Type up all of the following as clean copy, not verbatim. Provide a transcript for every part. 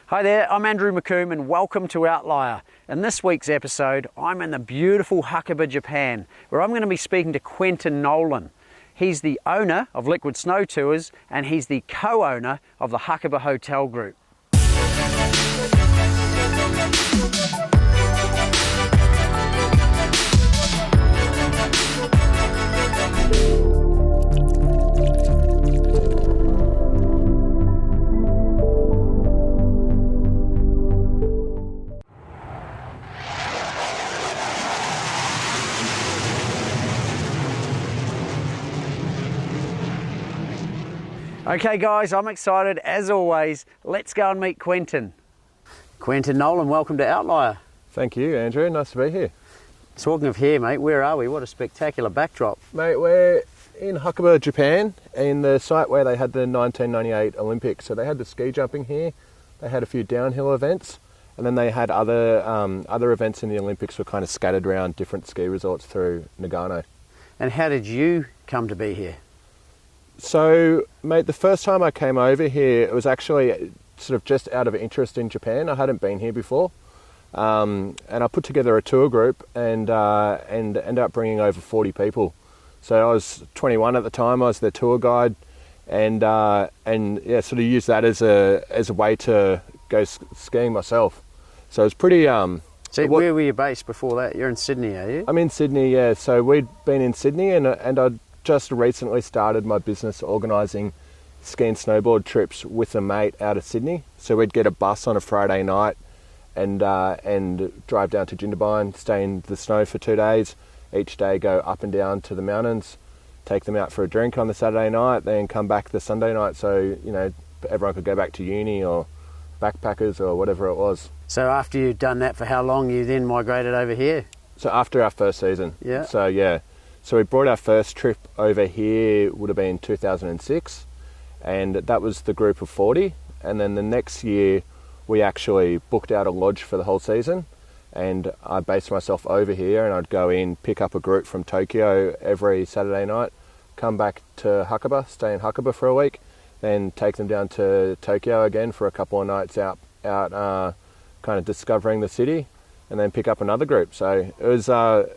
Hi there, I'm Andrew McComb and welcome to Outlier. In this week's episode, I'm in the beautiful Hakuba, Japan, where I'm going to be speaking to Quentin Nolan. He's the owner of Liquid Snow Tours and he's the co-owner of the Hakuba Hotel Group. Okay guys, I'm excited as always. Let's go and meet Quentin. Quentin Nolan, welcome to Outlier. Thank you, Andrew. Nice to be here. Talking of here, mate, where are we? What a spectacular backdrop. Mate, we're in Hakuba, Japan, in the site where they had the 1998 Olympics. So they had the ski jumping here, they had a few downhill events, and then they had other events in the Olympics were kind of scattered around different ski resorts through Nagano. And how did you come to be here? So, mate, the first time I came over here, it was actually sort of just out of interest in Japan. I hadn't been here before. And I put together a tour group and ended up bringing over 40 people. So I was 21 at the time, I was their tour guide, and yeah, sort of used that as a way to go skiing myself. So it was pretty... So where were you based before that? You're in Sydney, are you? I'm in Sydney, yeah. So we'd been in Sydney and I'd just recently started my business organising ski and snowboard trips with a mate out of Sydney. So we'd get a bus on a Friday night and drive down to Jindabyne, stay in the snow for 2 days. Each day go up and down to the mountains, take them out for a drink on the Saturday night, then come back the Sunday night so, you know, everyone could go back to uni or backpackers or whatever it was. So after you'd done that for how long, you then migrated over here? So after our first season. Yeah. So yeah. So we brought our first trip over here, would have been 2006, and that was the group of 40. And then the next year, we actually booked out a lodge for the whole season, and I based myself over here, and I'd go in, pick up a group from Tokyo every Saturday night, come back to Hakuba, stay in Hakuba for a week, then take them down to Tokyo again for a couple of nights out kind of discovering the city, and then pick up another group. So it was a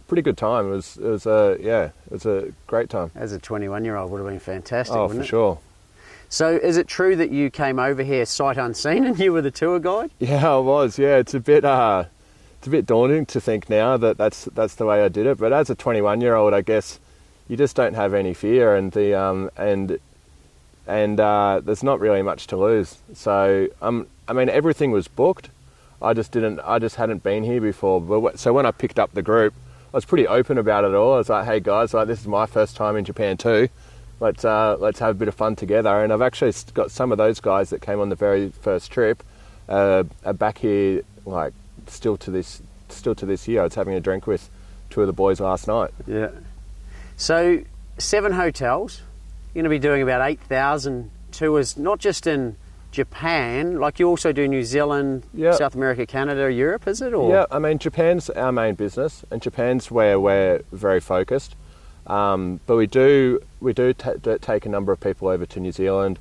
pretty good time. It was a great time. As a 21-year-old would have been fantastic, oh, wouldn't it? for sure. So is it true that you came over here sight unseen and you were the tour guide? Yeah, I was. Yeah, it's a bit daunting to think now that that's the way I did it. But as a 21-year-old, I guess you just don't have any fear, and there's not really much to lose. So I mean, everything was booked. I just hadn't been here before. So when I picked up the group, I was pretty open about it all. I was like, hey guys, this is my first time in Japan too. Let's have a bit of fun together. And I've actually got some of those guys that came on the very first trip are back here, like still to this year. I was having a drink with two of the boys last night. Yeah. So 7 hotels. You're going to be doing about 8,000 tours, not just in Japan, like you also do New Zealand, yep. South America, Canada, Europe, is it? Or? Yeah, I mean, Japan's our main business, and Japan's where we're very focused. But we do take a number of people over to New Zealand,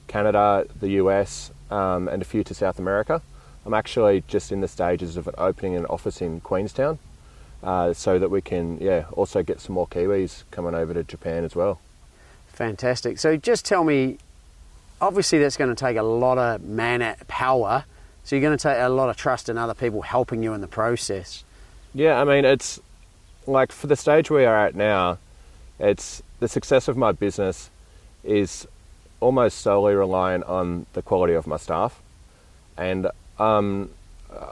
Canada, the US, and a few to South America. I'm actually just in the stages of opening an office in Queenstown, so that we can, also get some more Kiwis coming over to Japan as well. Fantastic. So just tell me, obviously that's going to take a lot of power, so you're going to take a lot of trust in other people helping you in the process. Yeah, I mean, it's like for the stage we are at now, it's the success of my business is almost solely reliant on the quality of my staff. And I'm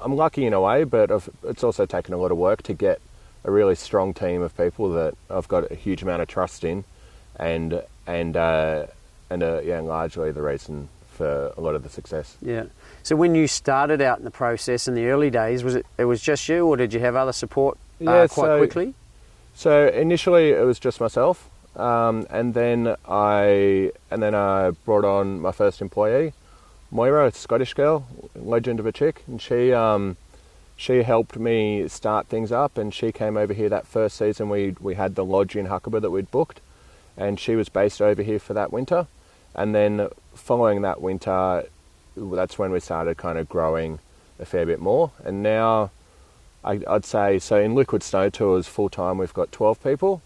lucky in a way, but it's also taken a lot of work to get a really strong team of people that I've got a huge amount of trust in, and largely the reason for a lot of the success. Yeah. So when you started out in the process in the early days, it was just you, or did you have other support quite quickly? So initially it was just myself, and then I brought on my first employee, Moira, a Scottish girl, legend of a chick, and she helped me start things up, and she came over here that first season. We had the lodge in Hakuba that we'd booked, and she was based over here for that winter. And then following that winter, that's when we started kind of growing a fair bit more. And now I'd say, so in Liquid Snow Tours full time we've got 12 people,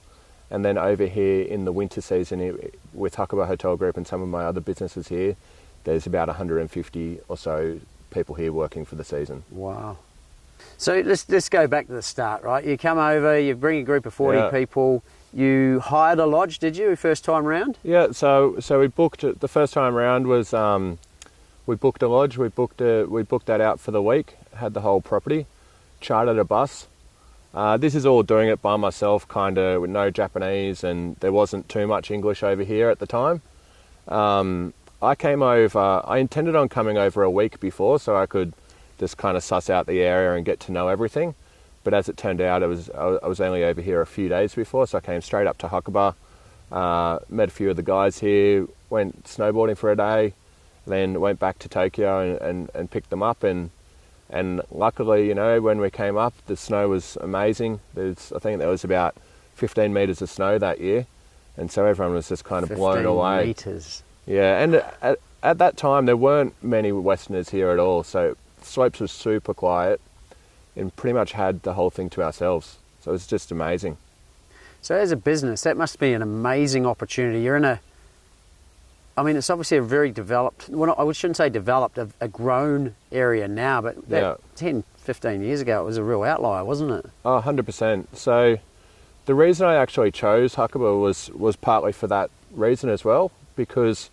and then over here in the winter season with Hakuba Hotel Group and some of my other businesses here, there's about 150 or so people here working for the season. Wow. So let's go back to the start, right? You come over, you bring a group of 40 people. You hired a lodge, did you, first time round? Yeah, so we booked it. The first time round was we booked a lodge. We booked that out for the week. Had the whole property, chartered a bus. This is all doing it by myself, kind of with no Japanese, and there wasn't too much English over here at the time. I came over. I intended on coming over a week before, so I could just kind of suss out the area and get to know everything. But as it turned out, I was only over here a few days before, so I came straight up to Huckabee, met a few of the guys here, went snowboarding for a day, then went back to Tokyo and picked them up. And luckily, you know, when we came up, the snow was amazing. I think there was about 15 metres of snow that year, and so everyone was just kind of blown away. 15 metres. Yeah, and at that time there weren't many Westerners here at all, so slopes was super quiet. And pretty much had the whole thing to ourselves. So it was just amazing. So as a business, that must be an amazing opportunity. You're in it's obviously a very developed, well, I shouldn't say developed, a grown area now, but 10, 15 years ago, it was a real outlier, wasn't it? Oh, 100%. So the reason I actually chose Huckabee was partly for that reason as well, because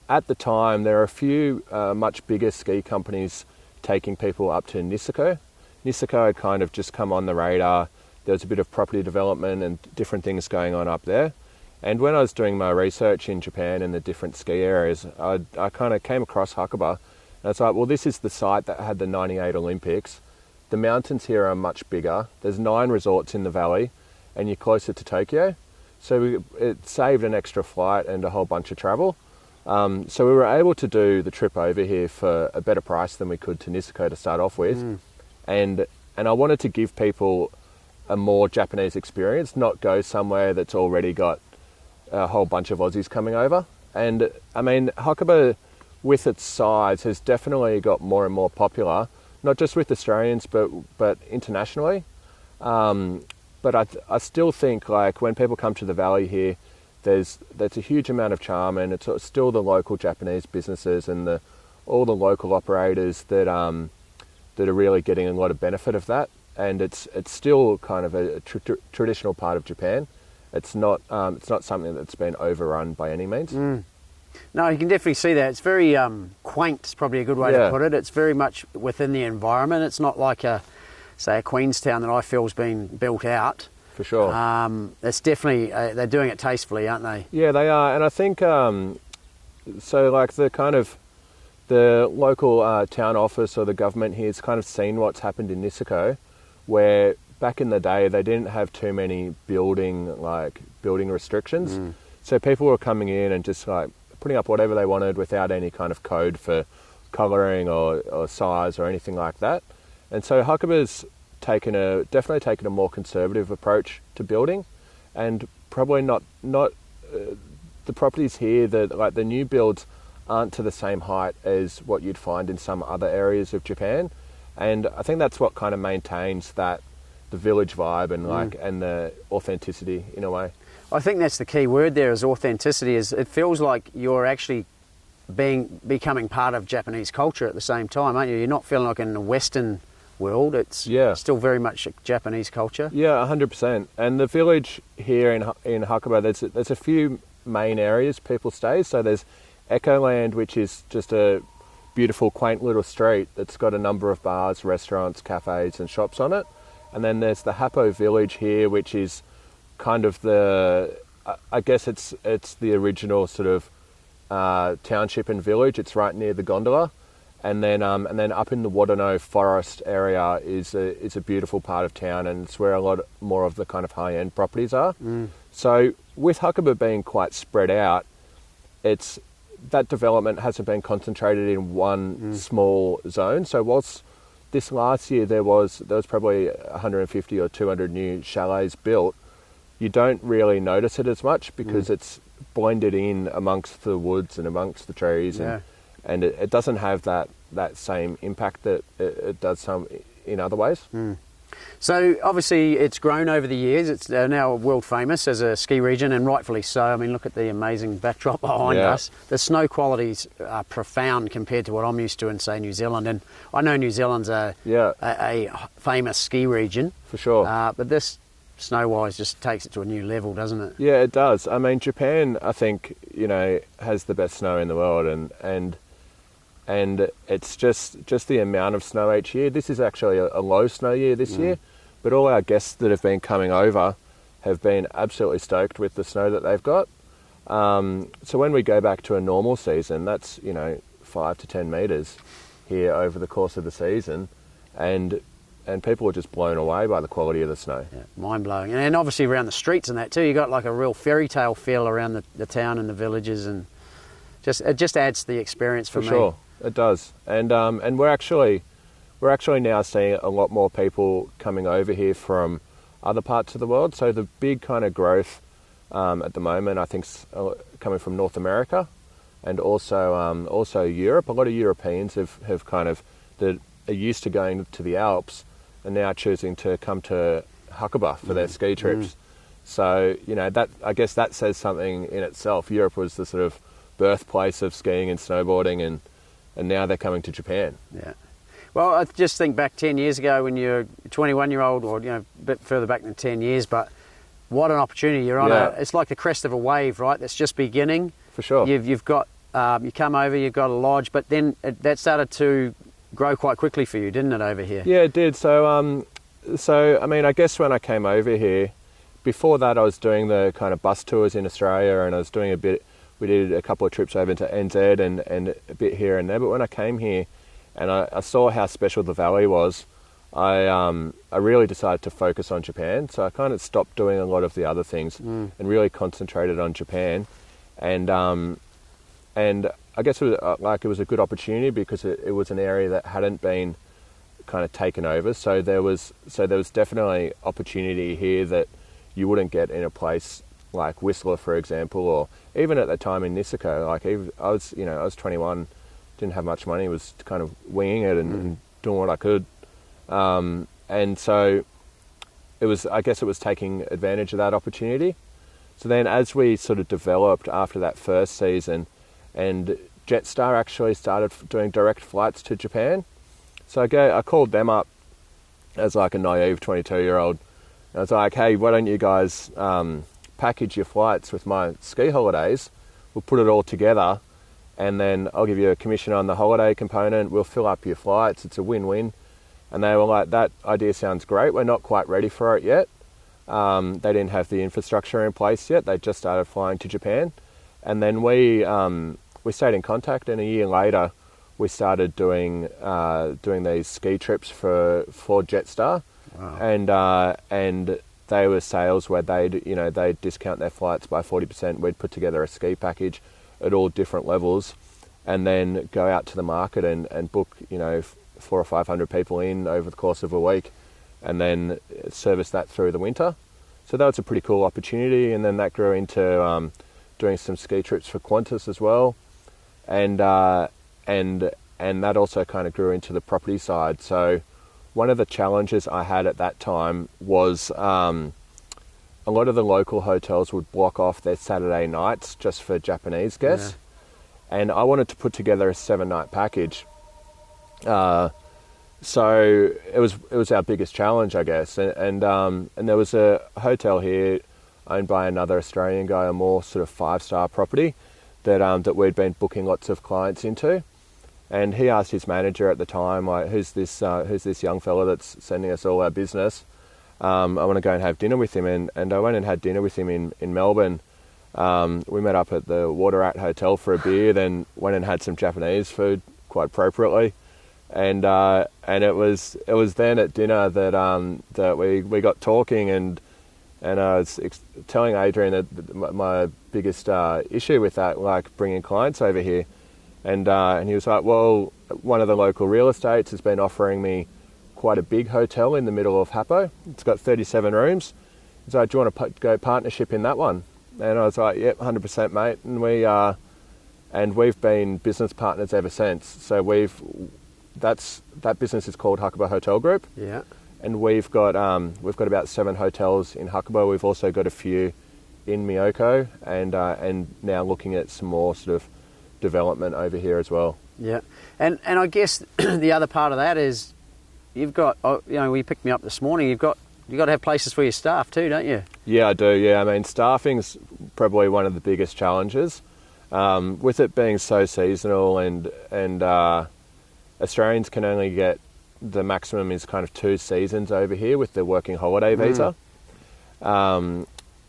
at the time, there are a few much bigger ski companies taking people up to Niseko. Niseko had kind of just come on the radar. There was a bit of property development and different things going on up there. And when I was doing my research in Japan in the different ski areas, I kind of came across Hakuba. And I was like, well, this is the site that had the 98 Olympics. The mountains here are much bigger. There's 9 resorts in the valley, and you're closer to Tokyo. So it saved an extra flight and a whole bunch of travel. So we were able to do the trip over here for a better price than we could to Niseko to start off with. And I wanted to give people a more Japanese experience, not go somewhere that's already got a whole bunch of Aussies coming over. And I mean, Huckabee, with its size, has definitely got more and more popular, not just with Australians, but internationally. But I still think, like, when people come to the valley here, there's a huge amount of charm, and it's still the local Japanese businesses and all the local operators that are really getting a lot of benefit of that. And it's still kind of a traditional part of Japan. It's not something that's been overrun by any means. No, you can definitely see that. It's very quaint, is probably a good way to put it. It's very much within the environment. It's not like a Queenstown that I feel has been built out. For sure. It's definitely, they're doing it tastefully, aren't they? Yeah, they are. And I think, so like the local town office or the government here has kind of seen what's happened in Niseko, where back in the day they didn't have too many building restrictions. So people were coming in and just like putting up whatever they wanted without any kind of code for colouring or size or anything like that. And so Huckabee's definitely taken a more conservative approach to building, and probably not the properties here that like the new builds aren't to the same height as what you'd find in some other areas of Japan. And I think that's what kind of maintains the village vibe and and the authenticity in a way. I think that's the key word there, is authenticity. It feels like you're actually becoming part of Japanese culture at the same time, aren't you? You're not feeling like in the Western world. It's still very much Japanese culture. Yeah, 100%. And the village here in Hakuba, there's a few main areas people stay. So there's Ecoland, which is just a beautiful, quaint little street that's got a number of bars, restaurants, cafes and shops on it. And then there's the Hippo Village here, which is kind of I guess it's the original sort of township and village. It's right near the gondola. And then up in the Wadano forest area is a beautiful part of town, and it's where a lot more of the kind of high-end properties are. So with Huckabee being quite spread out, that development hasn't been concentrated in one small zone. So whilst this last year there was probably 150 or 200 new chalets built, you don't really notice it as much because it's blended in amongst the woods and amongst the trees. And and it doesn't have that same impact that it does some in other ways. So obviously it's grown over the years. It's now world famous as a ski region, and rightfully so. I mean, look at the amazing backdrop behind us. The snow qualities are profound compared to what I'm used to in, say, New Zealand. And I know New Zealand's a famous ski region. For sure. But this, snow-wise, just takes it to a new level, doesn't it? Yeah, it does. I mean, Japan, I think, has the best snow in the world, and it's just the amount of snow each year. This is actually a low snow year this year, but all our guests that have been coming over have been absolutely stoked with the snow that they've got. So when we go back to a normal season, that's 5 to 10 metres here over the course of the season, and people are just blown away by the quality of the snow. Yeah, mind-blowing. And obviously around the streets and that too, you got like a real fairy tale feel around the town and the villages, and it just adds to the experience for me. Sure. It does, and we're actually now seeing a lot more people coming over here from other parts of the world. So the big kind of growth at the moment, I think, is coming from North America, and also Europe. A lot of Europeans have kind of that are used to going to the Alps and now choosing to come to Hakuba for their ski trips. So that, I guess that says something in itself. Europe was the sort of birthplace of skiing and snowboarding, and now they're coming to Japan. Yeah. Well, I just think back 10 years ago when you're a 21-year-old, or a bit further back than 10 years, but what an opportunity. You're on it's like the crest of a wave, right? That's just beginning. For sure. You've got, you come over, you've got a lodge, but then that started to grow quite quickly for you, didn't it, over here? Yeah, it did. So, I mean, I guess when I came over here, before that I was doing the kind of bus tours in Australia, and I was doing we did a couple of trips over to NZ and a bit here and there. But when I came here and I saw how special the valley was, I really decided to focus on Japan. So I kind of stopped doing a lot of the other things and really concentrated on Japan. And I guess it was a good opportunity because it was an area that hadn't been kind of taken over. So there was definitely opportunity here that you wouldn't get in a place like Whistler, for example, or even at the time in Niseko. Like I was 21, didn't have much money, was kind of winging it and doing what I could, and so I guess it was taking advantage of that opportunity. So then, as we sort of developed after that first season, and Jetstar actually started doing direct flights to Japan, so I called them up as like a naive 22-year-old. I was like, hey, why don't you guys package your flights with my ski holidays? We'll put it all together, and then I'll give you a commission on the holiday component. We'll fill up your flights. It's a win-win. And they were like, that idea sounds great. We're not quite ready for it yet. They didn't have the infrastructure in place yet. They just started flying to Japan. And then we stayed in contact, and a year later we started doing these ski trips for Jetstar. Wow. And they were sales where they'd discount their flights by 40%. We'd put together a ski package at all different levels, and then go out to the market and book 400 or 500 people in over the course of a week, and then service that through the winter. So that was a pretty cool opportunity, and then that grew into doing some ski trips for Qantas as well, and that also kind of grew into the property side. So one of the challenges I had at that time was a lot of the local hotels would block off their Saturday nights just for Japanese guests. Yeah. And I wanted to put together a 7-night package. So it was our biggest challenge, I guess. And there was a hotel here owned by another Australian guy, a more sort of 5-star property that we'd been booking lots of clients into. And he asked his manager at the time, like, who's this young fella that's sending us all our business? I want to go and have dinner with him. And I went and had dinner with him in Melbourne. We met up at the Water Rat Hotel for a beer, then went and had some Japanese food, quite appropriately. And it was then at dinner that we got talking, and I was telling Adrian that my biggest issue with that, like bringing clients over here. And he was like, well, one of the local real estates has been offering me quite a big hotel in the middle of Hippo. It's got 37 rooms. He's like, do you want to go partnership in that one? And I was like, yep, 100%, mate. And and we've been business partners ever since. So that business is called Hakuba Hotel Group. Yeah. And we've got about 7 hotels in Huckabee. We've also got a few in Miyoko, and now looking at some more sort of development over here as well. Yeah, and I guess the other part of that is you've got, when you picked me up this morning, you've got to have places for your staff too, don't you? Yeah, I do. Yeah, I mean, staffing's probably one of the biggest challenges. With it being so seasonal, and Australians can only get, the maximum is kind of 2 seasons over here with the working holiday visa.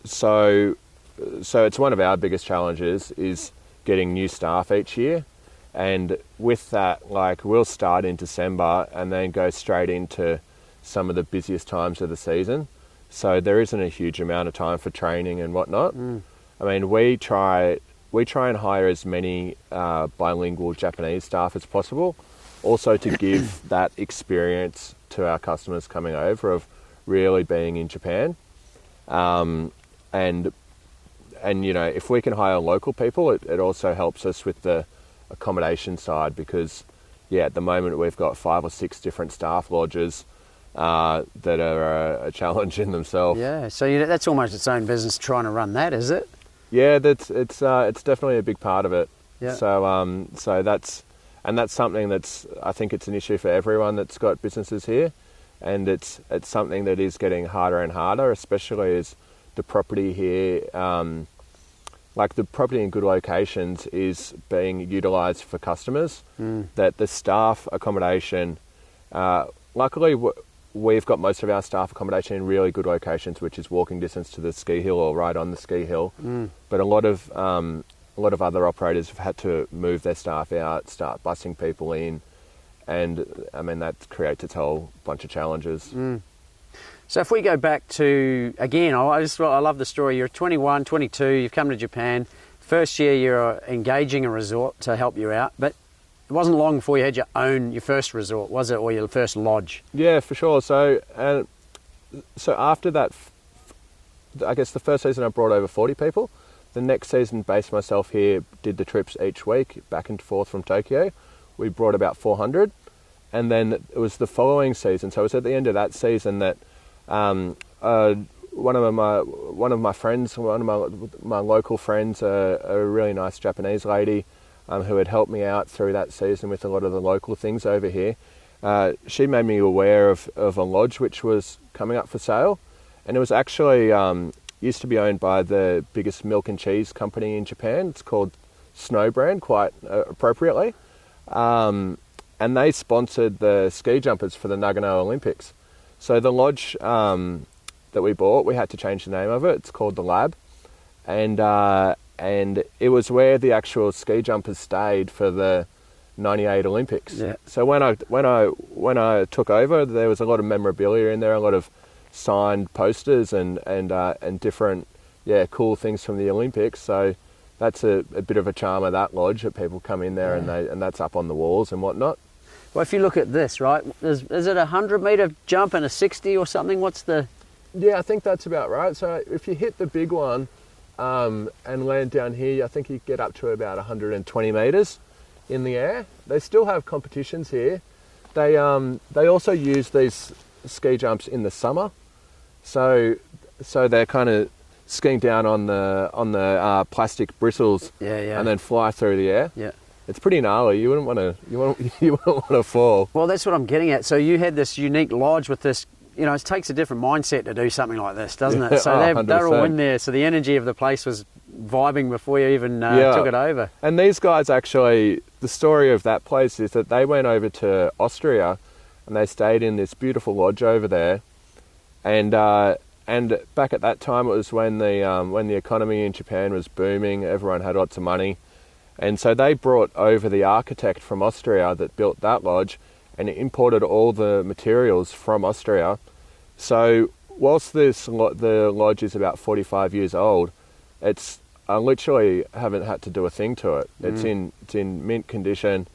So it's one of our biggest challenges is getting new staff each year. And with that, like, we'll start in December and then go straight into some of the busiest times of the season. So there isn't a huge amount of time for training and whatnot. I mean, we try and hire as many bilingual Japanese staff as possible, also to give that experience to our customers coming over of really being in Japan. And if we can hire local people, it also helps us with the accommodation side, because at the moment we've got 5 or 6 different staff lodges that are a challenge in themselves. Yeah, so that's almost its own business trying to run that, is it? Yeah, it's definitely a big part of it. Yeah. So that's something that's, I think it's an issue for everyone that's got businesses here, and it's something that is getting harder and harder, especially as the property here, like the property in good locations is being utilised for customers. That the staff accommodation, luckily we've got most of our staff accommodation in really good locations, which is walking distance to the ski hill or right on the ski hill. But a lot of other operators have had to move their staff out, start busing people in, and I mean that creates its whole bunch of challenges. So if we go back to, again, I love the story. You're 21, 22, you've come to Japan. First year you're engaging a resort to help you out, but it wasn't long before you had your first resort, was it, or your first lodge? Yeah, for sure. So after that, I guess the first season I brought over 40 people. The next season, based myself here, did the trips each week, back and forth from Tokyo. We brought about 400. And then it was the following season, so it was at the end of that season that one of my friends, one of my local friends, a really nice Japanese lady who had helped me out through that season with a lot of the local things over here, she made me aware of a lodge which was coming up for sale, and it was actually used to be owned by the biggest milk and cheese company in Japan. It's called Snow Brand, quite appropriately, and they sponsored the ski jumpers for the Nagano Olympics. So the lodge that we bought, we had to change the name of it. It's called the Lab, and it was where the actual ski jumpers stayed for the '98 Olympics. Yeah. So when I took over, there was a lot of memorabilia in there, a lot of signed posters and different cool things from the Olympics. So that's a bit of a charm of that lodge, that people come in there and that's up on the walls and whatnot. Well, if you look at this, right, is it a 100-metre jump and a 60 or something? What's the... Yeah, I think that's about right. So if you hit the big one and land down here, I think you get up to about 120 metres in the air. They still have competitions here. They also use these ski jumps in the summer. So they're kind of skiing down on the plastic bristles and then fly through the air. Yeah. It's pretty gnarly. You wouldn't want to fall. Well, that's what I'm getting at. So you had this unique lodge with this. You know, it takes a different mindset to do something like this, doesn't it? So they're all in there. So the energy of the place was vibing before you even took it over. And these guys actually, the story of that place is that they went over to Austria and they stayed in this beautiful lodge over there. And back at that time, it was when the economy in Japan was booming. Everyone had lots of money. And so they brought over the architect from Austria that built that lodge and imported all the materials from Austria. So whilst the lodge is about 45 years old, I literally haven't had to do a thing to it. It's in mint condition,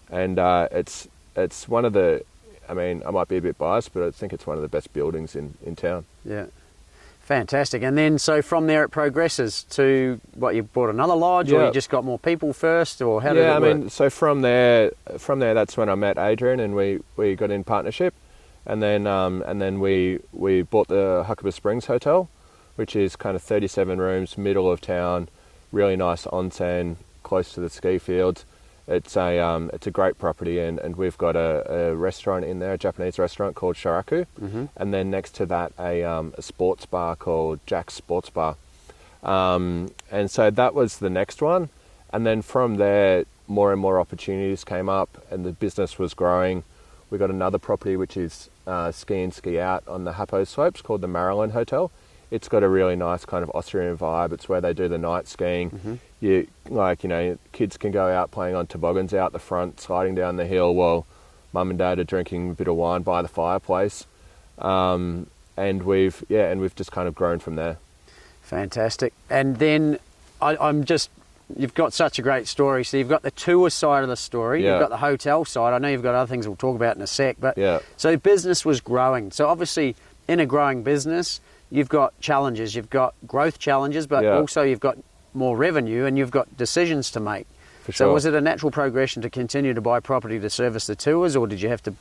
and it's one of the, I mean, I might be a bit biased, but I think it's one of the best buildings in town. Yeah. Fantastic. And then, so from there it progresses to, what, you bought another lodge, or you just got more people first, or how did it work? I mean, so from there, that's when I met Adrian, and we got in partnership, and then we bought the Hakuba Springs Hotel, which is kind of 37 rooms, middle of town, really nice onsen, close to the ski fields. It's a great property, and we've got a restaurant in there, a Japanese restaurant called Sharaku, and then next to that a sports bar called Jack's Sports Bar. And so that was the next one, and then from there more and more opportunities came up, and the business was growing. We got another property which is ski in, ski out on the Hippo slopes called the Maryland Hotel. It's got a really nice kind of Austrian vibe. It's where they do the night skiing. Kids can go out playing on toboggans out the front, sliding down the hill while mum and dad are drinking a bit of wine by the fireplace. And we've just kind of grown from there. Fantastic. And then you've got such a great story. So you've got the tour side of the story, you've got the hotel side. I know you've got other things we'll talk about in a sec, but so business was growing. So obviously in a growing business, you've got challenges, you've got growth challenges, but also you've got more revenue and you've got decisions to make. So was it a natural progression to continue to buy property to service the tours, or did you have to,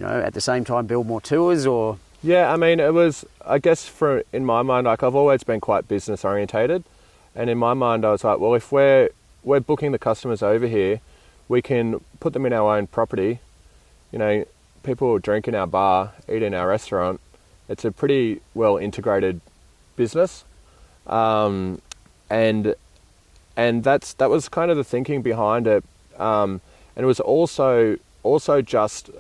at the same time build more tours, or? Yeah, I mean, it was, I guess in my mind, like I've always been quite business orientated. And in my mind, I was like, well, if we're booking the customers over here, we can put them in our own property. People will drink in our bar, eat in our restaurant. It's a pretty well integrated business, and that was kind of the thinking behind it. And it was also just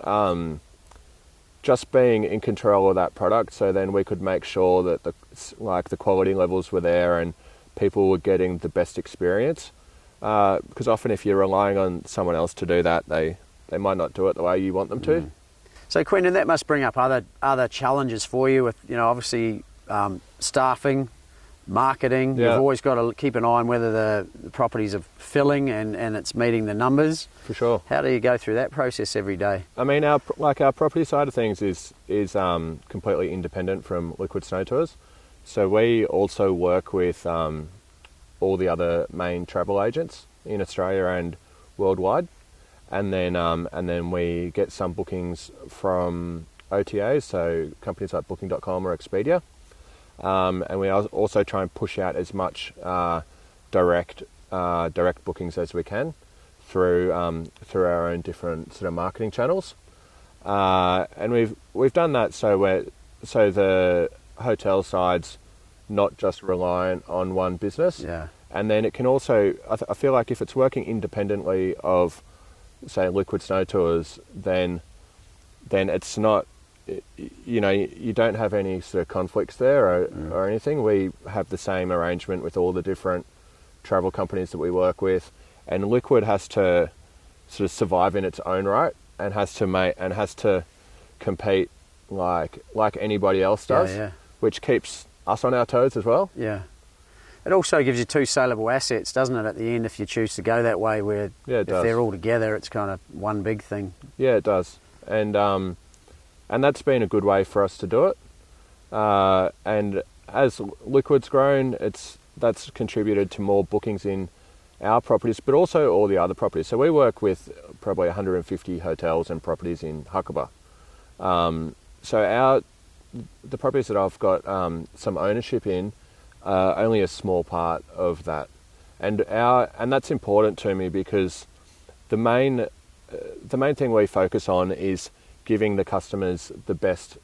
being in control of that product. So then we could make sure that the quality levels were there and people were getting the best experience. Because often if you're relying on someone else to do that, they might not do it the way you want them to. So Quentin, that must bring up other challenges for you with, obviously staffing, marketing. Yeah. You've always got to keep an eye on whether the properties are filling and it's meeting the numbers. For sure. How do you go through that process every day? I mean, our property side of things is completely independent from Liquid Snow Tours. So we also work with all the other main travel agents in Australia and worldwide. And then we get some bookings from OTAs, so companies like Booking.com or Expedia, and we also try and push out as much direct bookings as we can through our own different sort of marketing channels, and we've done that so the hotel side's not just reliant on one business, and then it can also I feel like if it's working independently of, say, Liquid Snow Tours, then it's not, you don't have any sort of conflicts there or anything. We have the same arrangement with all the different travel companies that we work with, and Liquid has to sort of survive in its own right and has to compete like anybody else does, which keeps us on our toes as well. Yeah. It also gives you two saleable assets, doesn't it, at the end, if you choose to go that way, where if they're all together, it's kind of one big thing. Yeah, it does. And that's been a good way for us to do it. And as Liquid's grown, that's contributed to more bookings in our properties, but also all the other properties. So we work with probably 150 hotels and properties in Huckabee. So the properties that I've got some ownership in, only a small part of that, and that's important to me because the main thing we focus on is giving the customers the best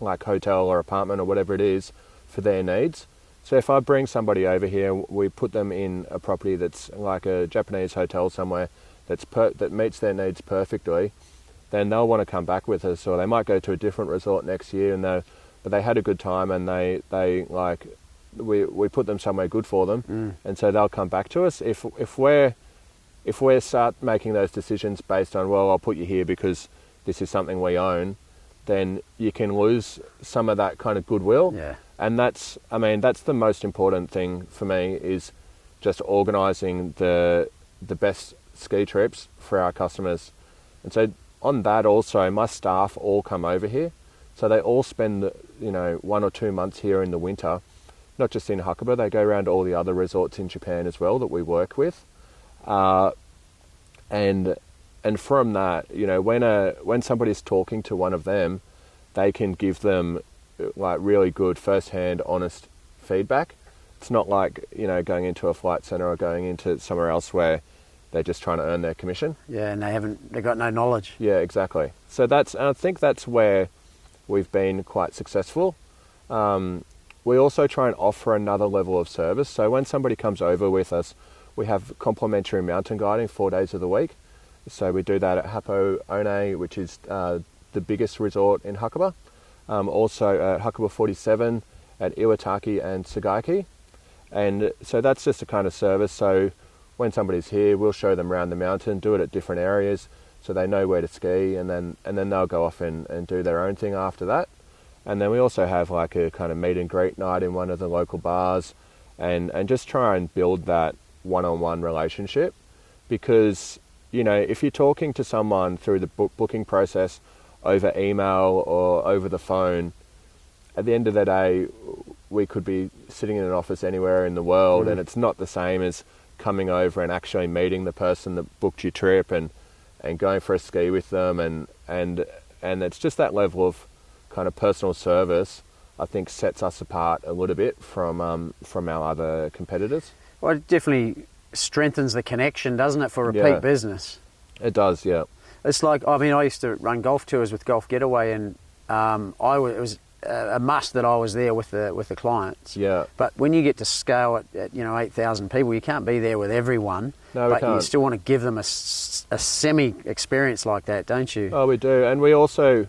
like hotel or apartment or whatever it is for their needs. So if I bring somebody over here, we put them in a property that's like a Japanese hotel somewhere that meets their needs perfectly, then they'll want to come back with us, or they might go to a different resort next year but they had a good time and we put them somewhere good for them, and so they'll come back to us. If we start making those decisions based on, well, I'll put you here because this is something we own, then you can lose some of that kind of goodwill. Yeah. And that's the most important thing for me, is just organising the best ski trips for our customers. And so on that also, my staff all come over here. So they all spend, 1 or 2 months here in the winter, not just in Hakuba. They go around to all the other resorts in Japan as well that we work with. And from that, when somebody's talking to one of them, they can give them like really good first-hand, honest feedback. It's not like, going into a flight center or going into somewhere else where they're just trying to earn their commission. Yeah, and they've got no knowledge. Yeah, exactly. So I think that's where we've been quite successful. We also try and offer another level of service. So when somebody comes over with us, we have complimentary mountain guiding 4 days of the week. So we do that at Hippo Village, which is the biggest resort in Hakuba. Also at Hakuba 47, at Iwataki and Sagaiki. And so that's just a kind of service. So when somebody's here, we'll show them around the mountain, do it at different areas so they know where to ski, and then they'll go off and do their own thing after that. And then we also have like a kind of meet and greet night in one of the local bars, and just try and build that one-on-one relationship. Because, if you're talking to someone through the booking process over email or over the phone, at the end of the day, we could be sitting in an office anywhere in the world, and it's not the same as coming over and actually meeting the person that booked your trip and going for a ski with them, and it's just that level of kind of personal service, I think, sets us apart a little bit from our other competitors. Well, it definitely strengthens the connection, doesn't it, for repeat business? It does, yeah. It's like, I used to run golf tours with Golf Getaway, and it was a must that I was there with the clients. Yeah. But when you get to scale at 8,000 people, you can't be there with everyone. No, we can't. You still want to give them a semi-experience like that, don't you? Oh, we do. And we also,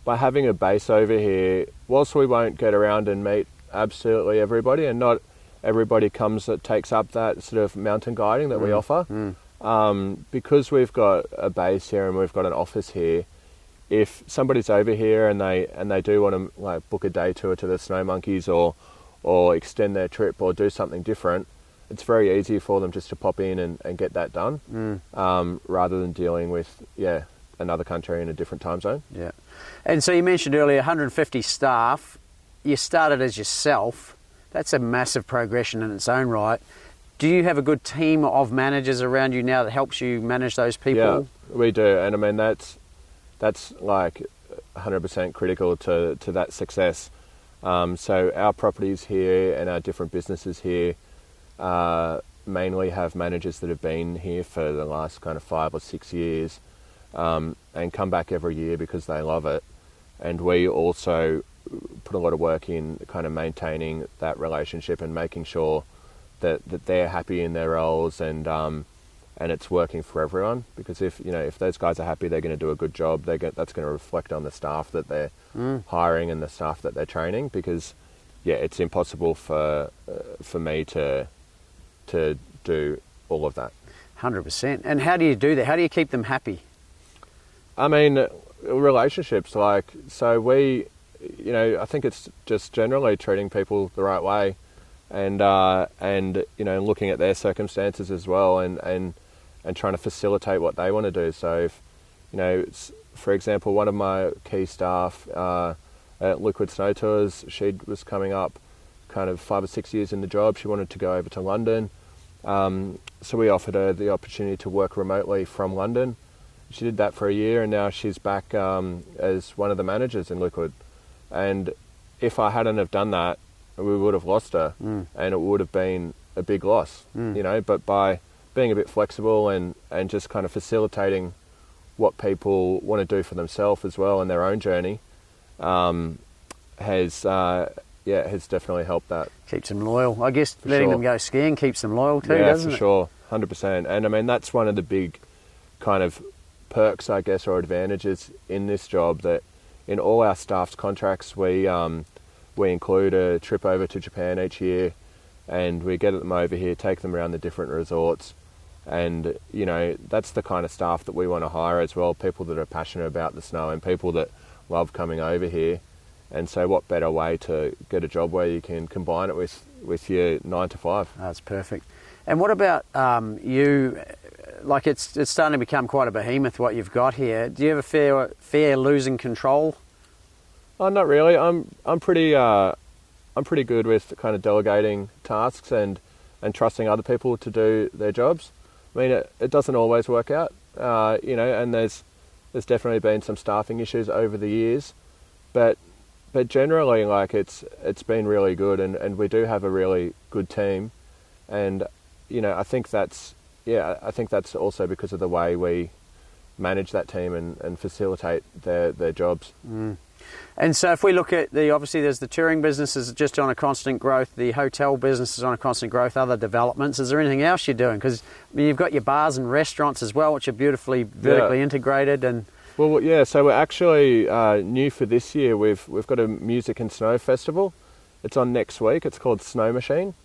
by having a base over here, whilst we won't get around and meet absolutely everybody, and not everybody takes up that sort of mountain guiding that we offer, because we've got a base here and we've got an office here, if somebody's over here and they do want to like book a day tour to the Snow Monkeys or extend their trip or do something different, it's very easy for them just to pop in and get that done, rather than dealing with another country in a different time zone. Yeah. And so you mentioned earlier 150 staff. You started as yourself. That's a massive progression in its own right. Do you have a good team of managers around you now that helps you manage those people? Yeah, we do. And that's like 100% critical to that success. So our properties here and our different businesses here mainly have managers that have been here for the last kind of 5 or 6 years, and come back every year because they love it. And we also put a lot of work in kind of maintaining that relationship and making sure that they're happy in their roles, and it's working for everyone. Because if those guys are happy, they're going to do a good job. That's going to reflect on the staff that they're hiring and the staff that they're training. Because it's impossible for me to do all of that. 100%. And how do you do that? How do you keep them happy? Relationships. So we, I think it's just generally treating people the right way, and looking at their circumstances as well, and trying to facilitate what they want to do. So if, for example, one of my key staff at Liquid Snow Tours, she was coming up kind of 5 or 6 years in the job. She wanted to go over to London, so we offered her the opportunity to work remotely from London. She did that for a year, and now she's back as one of the managers in Liquid. And if I hadn't have done that, we would have lost her, and it would have been a big loss, But by being a bit flexible and just kind of facilitating what people want to do for themselves as well in their own journey, has definitely helped that. Keeps them loyal. I guess letting them go skiing keeps them loyal too, doesn't it? Yeah, for sure, 100%. And that's one of the big kind of perks, I guess, or advantages in this job, that in all our staff's contracts, we include a trip over to Japan each year, and we get them over here, take them around the different resorts, and that's the kind of staff that we want to hire as well, people that are passionate about the snow and people that love coming over here. And so what better way to get a job where you can combine it with your 9 to 5. That's perfect. And what about you? Like it's starting to become quite a behemoth what you've got here. Do you have a fair losing control? Oh, not really. I'm pretty good with kind of delegating tasks and trusting other people to do their jobs. I mean, it doesn't always work out, and there's definitely been some staffing issues over the years, but generally, like, it's been really good, and we do have a really good team, and I think that's also because of the way we manage that team and facilitate their jobs. And so if we look at obviously there's the touring business is just on a constant growth, the hotel business is on a constant growth, other developments. Is there anything else you're doing? Because you've got your bars and restaurants as well, which are beautifully vertically integrated. And well, yeah, so we're actually new for this year. We've got a music and snow festival. It's on next week. It's called Snow Machine.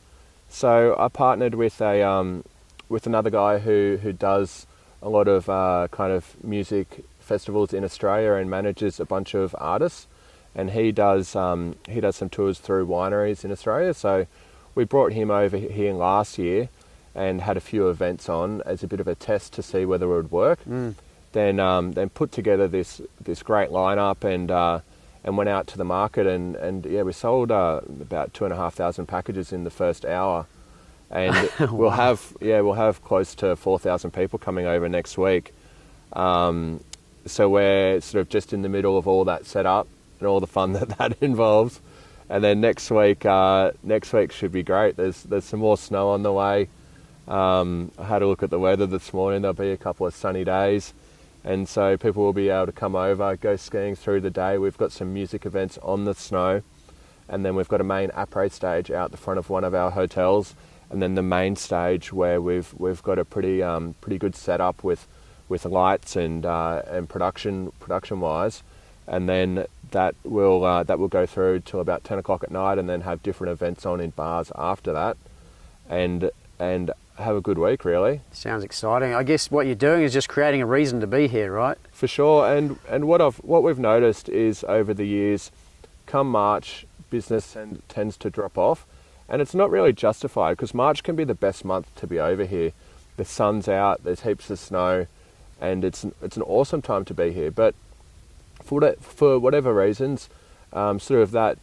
So I partnered with another guy who does a lot of kind of music festivals in Australia and manages a bunch of artists, and he does some tours through wineries in Australia. So we brought him over here last year and had a few events on as a bit of a test to see whether it would work. Then put together this great lineup and went out to the market and we sold about 2,500 packages in the first hour, and we'll have close to 4,000 people coming over next week. So we're sort of just in the middle of all that setup and all the fun that involves. And then next week should be great. There's some more snow on the way. I had a look at the weather this morning. There'll be a couple of sunny days, and so people will be able to come over, go skiing through the day. We've got some music events on the snow, and then we've got a main après stage out the front of one of our hotels, and then the main stage where we've got a pretty good setup with lights and production wise, and then that will go through till about 10 o'clock at night, and then have different events on in bars after that, and have a good week, really. Sounds exciting. I guess what you're doing is just creating a reason to be here, right? For sure. And what we've noticed is over the years, come March, business tends to drop off, and it's not really justified because March can be the best month to be over here. The sun's out, there's heaps of snow, and it's an awesome time to be here. But for whatever reasons, sort of that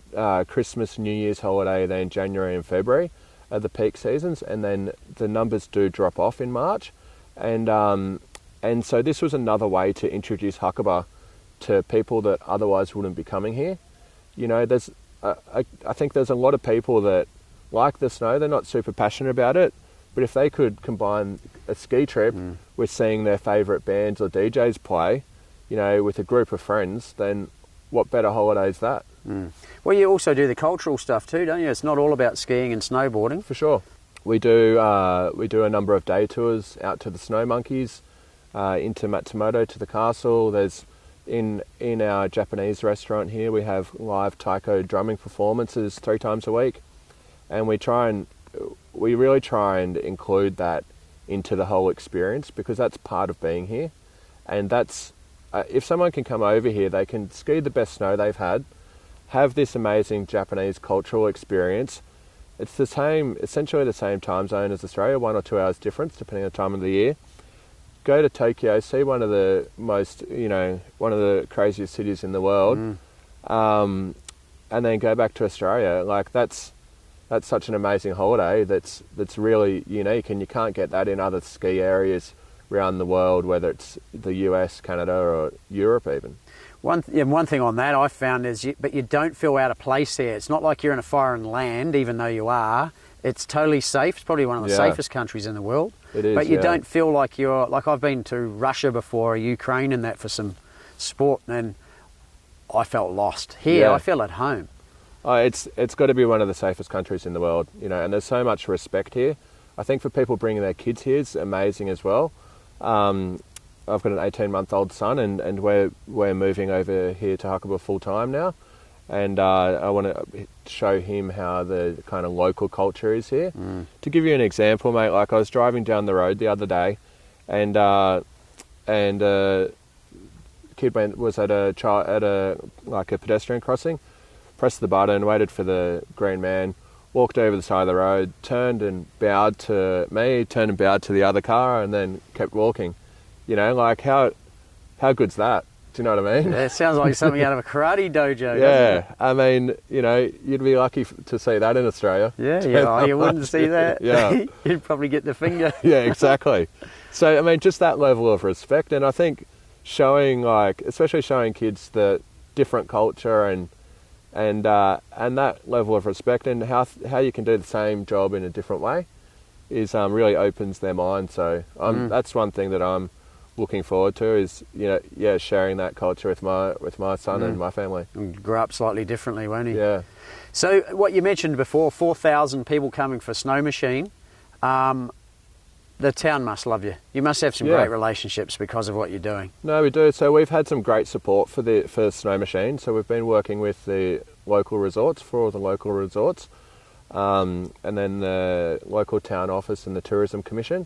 Christmas, New Year's holiday, then January and February are the peak seasons, and then the numbers do drop off in March. And so this was another way to introduce Huckabee to people that otherwise wouldn't be coming here. There's I think there's a lot of people that like the snow. They're not super passionate about it, but if they could combine a ski trip with seeing their favourite bands or DJs play, with a group of friends, then what better holiday is that? Well, you also do the cultural stuff too, don't you? It's not all about skiing and snowboarding. For sure. We do a number of day tours out to the snow monkeys, into Matsumoto to the castle. There's in our Japanese restaurant here, we have live taiko drumming performances 3 times a week, and we really try and include that into the whole experience, because that's part of being here. And that's if someone can come over here, they can ski the best snow they've had, have this amazing Japanese cultural experience. It's essentially the same time zone as Australia, 1 or 2 hours difference depending on the time of the year. Go to Tokyo, see one of the craziest cities in the world, and then go back to Australia. Like that's such an amazing holiday that's really unique, and you can't get that in other ski areas around the world, whether it's the US, Canada, or Europe even. One thing on that I found is, but you don't feel out of place there. It's not like you're in a foreign land, even though you are. It's totally safe. It's probably one of the safest countries in the world. It is, but you don't feel like you're, like I've been to Russia before, or Ukraine and that for some sport, and I felt lost. Here, I feel at home. It's got to be one of the safest countries in the world, and there's so much respect here. I think for people bringing their kids here, it's amazing as well. I've got an 18-month-old son, and we're moving over here to Huckabee full time now, and I want to show him how the kind of local culture is here. To give you an example, mate, like I was driving down the road the other day, and kid was at a pedestrian crossing, pressed the button, waited for the green man, walked over the side of the road, turned and bowed to me, turned and bowed to the other car, and then kept walking. Like how good's that Do you know what I mean? Yeah, it sounds like something out of a karate dojo. Yeah, I mean, you know, you'd be lucky to see that in Australia. Yeah, oh, you wouldn't see that. Yeah. You'd probably get the finger. Yeah, exactly. So, I mean, just that level of respect. And I think showing, like, especially showing kids the different culture and that level of respect and how you can do the same job in a different way is really opens their mind. So that's one thing that I'm looking forward to is, sharing that culture with my son and my family. And grow up slightly differently, won't he? Yeah. So what you mentioned before, 4,000 people coming for Snow Machine. The town must love you. You must have some great relationships because of what you're doing. No, we do. So we've had some great support for Snow Machine. So we've been working with the local resorts, for all the local resorts, and then the local town office and the Tourism Commission.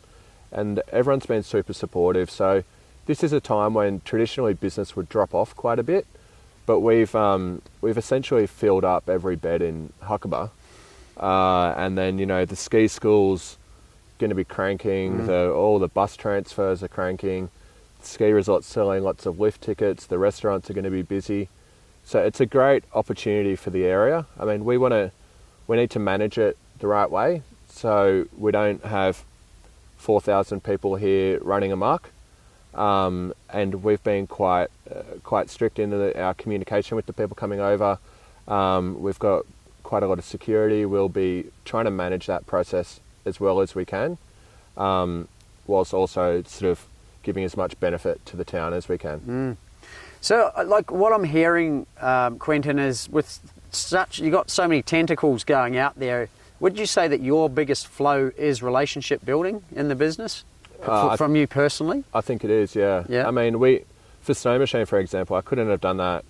And everyone's been super supportive. So this is a time when traditionally business would drop off quite a bit, but we've essentially filled up every bed in Huckabee. And then, the ski schools going to be cranking, all the bus transfers are cranking, ski resorts selling lots of lift tickets, the restaurants are going to be busy. So it's a great opportunity for the area. I mean, we need to manage it the right way so we don't have 4,000 people here running amok. And we've been quite strict in our communication with the people coming over. We've got quite a lot of security. We'll be trying to manage that process as well as we can, whilst also sort of giving as much benefit to the town as we can. So, like what I'm hearing, Quentin, is you got so many tentacles going out there. Would you say that your biggest flow is relationship building in the business, from you personally? I think it is, yeah. I mean, for Snow Machine, for example, I couldn't have done that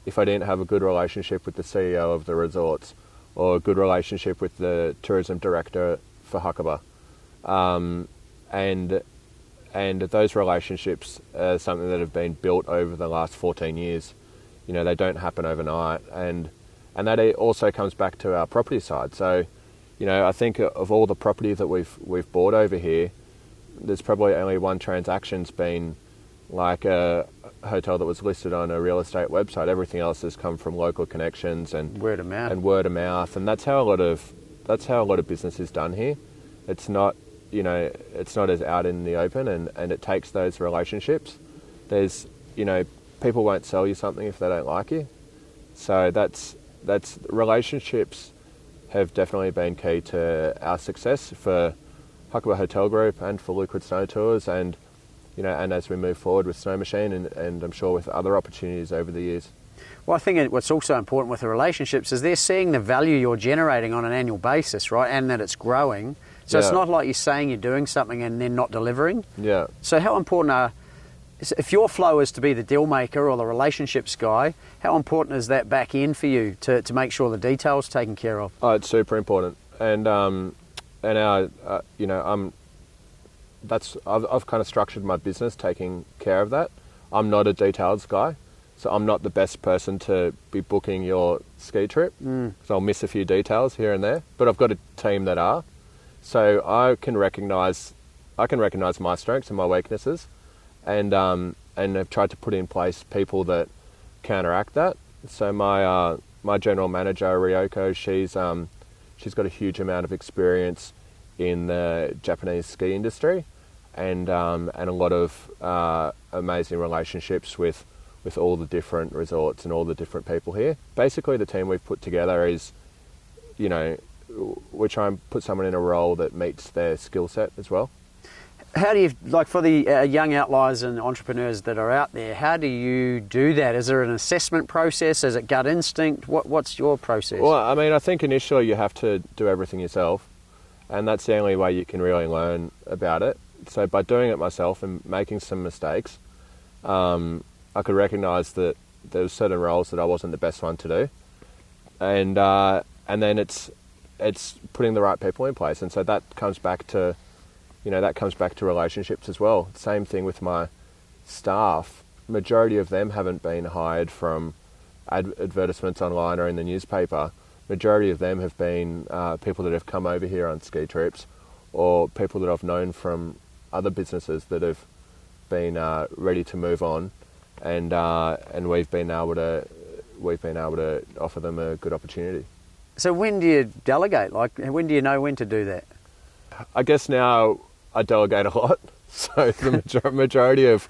if I didn't have a good relationship with the CEO of the resorts or a good relationship with the tourism director for Huckabee. And those relationships are something that have been built over the last 14 years. They don't happen overnight. And that also comes back to our property side. So, I think of all the property that we've bought over here, there's probably only one transaction's been like a hotel that was listed on a real estate website. Everything else has come from local connections and word of mouth. And that's how a lot of business is done here. It's not, it's not as out in the open, and it takes those relationships. There's, people won't sell you something if they don't like you. So that's relationships have definitely been key to our success for Hakuba Hotel Group and for Liquid Snow Tours, and and as we move forward with Snow Machine and I'm sure with other opportunities over the years. Well, I think what's also important with the relationships is they're seeing the value you're generating on an annual basis, right? And that it's growing. So it's not like you're saying you're doing something and then not delivering. Yeah. So how important if your flow is to be the deal maker or the relationships guy, how important is that back end for you to make sure the detail's taken care of? Oh, it's super important. And I've kind of structured my business taking care of that. I'm not a details guy. So I'm not the best person to be booking your ski trip, because I'll miss a few details here and there. But I've got a team that are, so I can recognise my strengths and my weaknesses, and have tried to put in place people that counteract that. So my general manager Ryoko, she's got a huge amount of experience in the Japanese ski industry, and a lot of amazing relationships with all the different resorts and all the different people here. Basically, the team we've put together is, we try and put someone in a role that meets their skill set as well. How do you, like for the young outliers and entrepreneurs that are out there, how do you do that? Is there an assessment process? Is it gut instinct? What's your process? Well, I mean, I think initially you have to do everything yourself, and that's the only way you can really learn about it. So by doing it myself and making some mistakes, I could recognise that there were certain roles that I wasn't the best one to do, and then it's putting the right people in place, and so that comes back to relationships as well. Same thing with my staff. Majority of them haven't been hired from advertisements online or in the newspaper. Majority of them have been people that have come over here on ski trips, or people that I've known from other businesses that have been ready to move on. and we've been able to offer them a good opportunity. So when do you delegate? Like, when do you know when to do that? I guess now I delegate a lot. So the majority of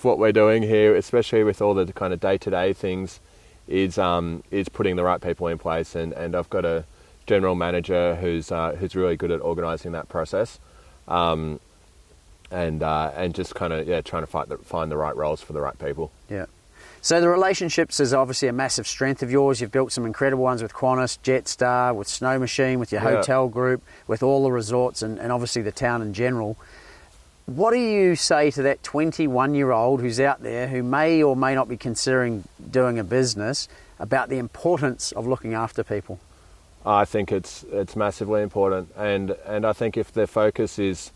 what we're doing here, especially with all the kind of day-to-day things, is putting the right people in place. And I've got a general manager who's really good at organising that process, and just kind of trying to find the right roles for the right people. Yeah. So the relationships is obviously a massive strength of yours. You've built some incredible ones with Qantas, Jetstar, with Snow Machine, with your hotel group, with all the resorts, and obviously the town in general. What do you say to that 21-year-old who's out there who may or may not be considering doing a business about the importance of looking after people? I think it's massively important, and I think if their focus is,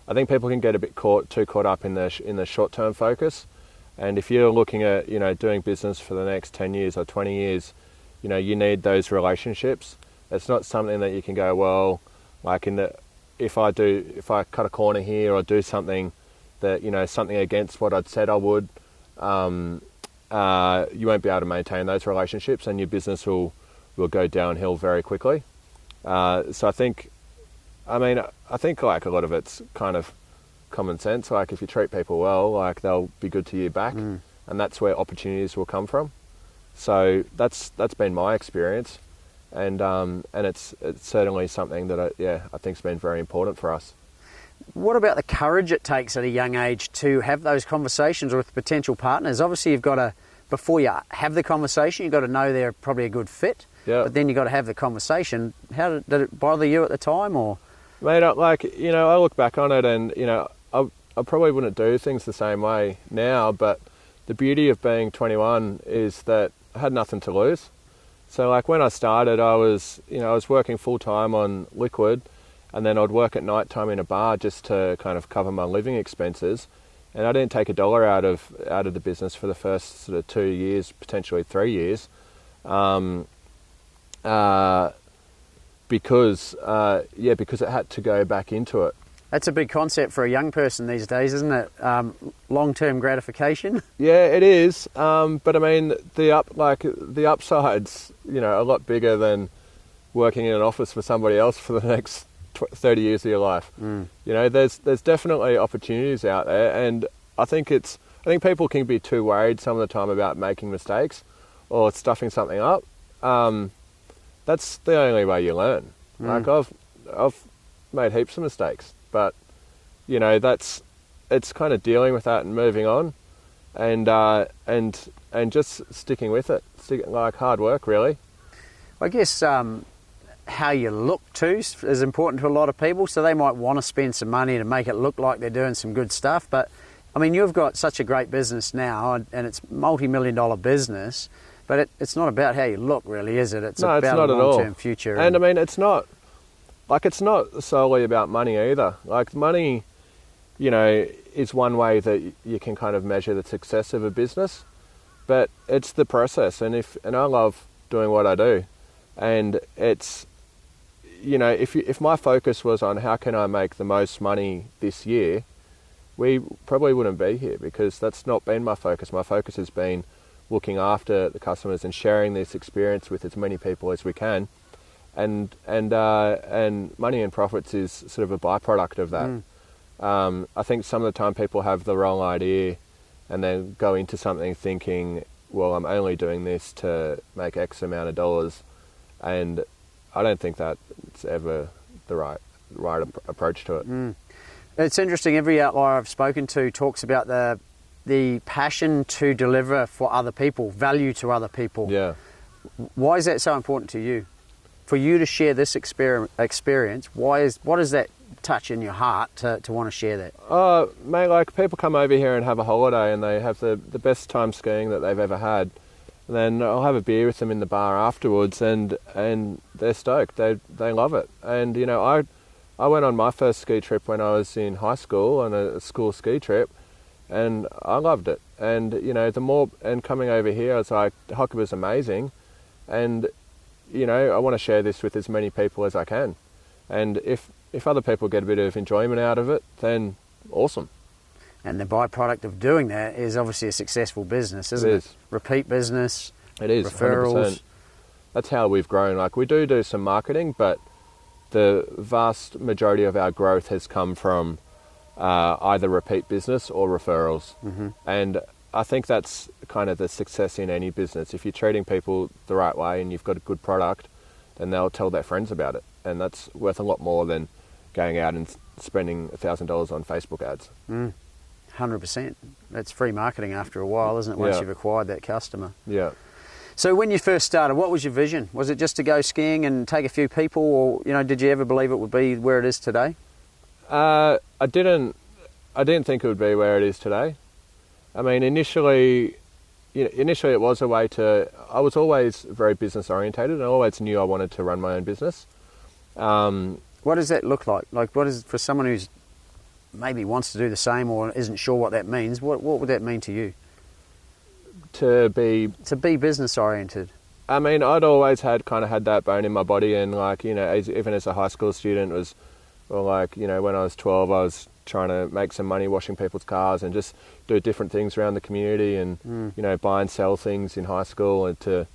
I think people can get a bit too caught up in the short-term focus. And if you're looking at, doing business for the next 10 years or 20 years, you need those relationships. It's not something that you can go, well, like if I cut a corner here or do something that, something against what I'd said I would, you won't be able to maintain those relationships, and your business will go downhill very quickly. So I think like a lot of it's kind of common sense. Like if you treat people well, like they'll be good to you back, and that's where opportunities will come from. So that's been my experience, and it's certainly something that I think's been very important for us. What about the courage it takes at a young age to have those conversations with potential partners? Obviously, you've got to, before you have the conversation, you've got to know they're probably a good fit. Yeah. But then you've got to have the conversation. How did it bother you at the time, or? Mate, I look back on it, and I probably wouldn't do things the same way now, but the beauty of being 21 is that I had nothing to lose. So like when I started, I was working full time on liquid, and then I'd work at night time in a bar just to kind of cover my living expenses. And I didn't take $1 out of the business for the first sort of 2 years, potentially 3 years, because it had to go back into it. That's a big concept for a young person these days, isn't it? Long-term gratification. Yeah, it is. But I mean, the upside's a lot bigger than working in an office for somebody else for the next 30 years of your life. There's definitely opportunities out there, and I think people can be too worried some of the time about making mistakes or stuffing something up. That's the only way you learn. Like I've made heaps of mistakes, but it's kind of dealing with that and moving on, and just sticking with it. Like hard work, really. I guess how you look too is important to a lot of people. So they might want to spend some money to make it look like they're doing some good stuff. But I mean, you've got such a great business now, and it's multi-million-dollar business. But it's not about how you look, really, is it? It's about a long-term future. And I mean, it's not solely about money either. Like money, is one way that you can kind of measure the success of a business, but it's the process. And I love doing what I do, and it's, if my focus was on how can I make the most money this year, we probably wouldn't be here, because that's not been my focus. My focus has been looking after the customers and sharing this experience with as many people as we can, and money and profits is sort of a byproduct of that. I think some of the time people have the wrong idea and then go into something thinking, well, I'm only doing this to make X amount of dollars, and I don't think that's ever the right approach to it. It's interesting. Every outlier I've spoken to talks about the passion to deliver for other people, value to other people. Yeah. Why is that so important to you? For you to share this experience, what is that touch in your heart to want to share that? Mate, like people come over here and have a holiday and they have the best time skiing that they've ever had. And then I'll have a beer with them in the bar afterwards, and they're stoked. They love it. And I went on my first ski trip when I was in high school, on a school ski trip, and I loved it. And coming over here, I was like, Huckabee's amazing, and I want to share this with as many people as I can. And if other people get a bit of enjoyment out of it, then awesome. And the byproduct of doing that is obviously a successful business, isn't it? Repeat business. It is, referrals. 100%. That's how we've grown. Like, we do some marketing, but the vast majority of our growth has come from either repeat business or referrals. Mm-hmm. And I think that's kind of the success in any business. If you're treating people the right way and you've got a good product, then they'll tell their friends about it. And that's worth a lot more than going out and spending $1,000 on Facebook ads. 100%. That's free marketing after a while, isn't it, once Yeah. you've acquired that customer? Yeah. So when you first started, what was your vision? Was it just to go skiing and take a few people, or, you know, did you ever believe it would be where it is today? I didn't think it would be where it is today. I mean, initially it was a way to... I was always very business orientated, and I always knew I wanted to run my own business. What does that look like? Like, what is, for someone who's maybe wants to do the same or isn't sure what that means, what would that mean to you? To be business oriented. I mean, I'd always had that bone in my body, and, like, you know, even as a high school student, like, you know, when I was 12, I was trying to make some money washing people's cars and just do different things around the community, and you know, buy and sell things in high school, and to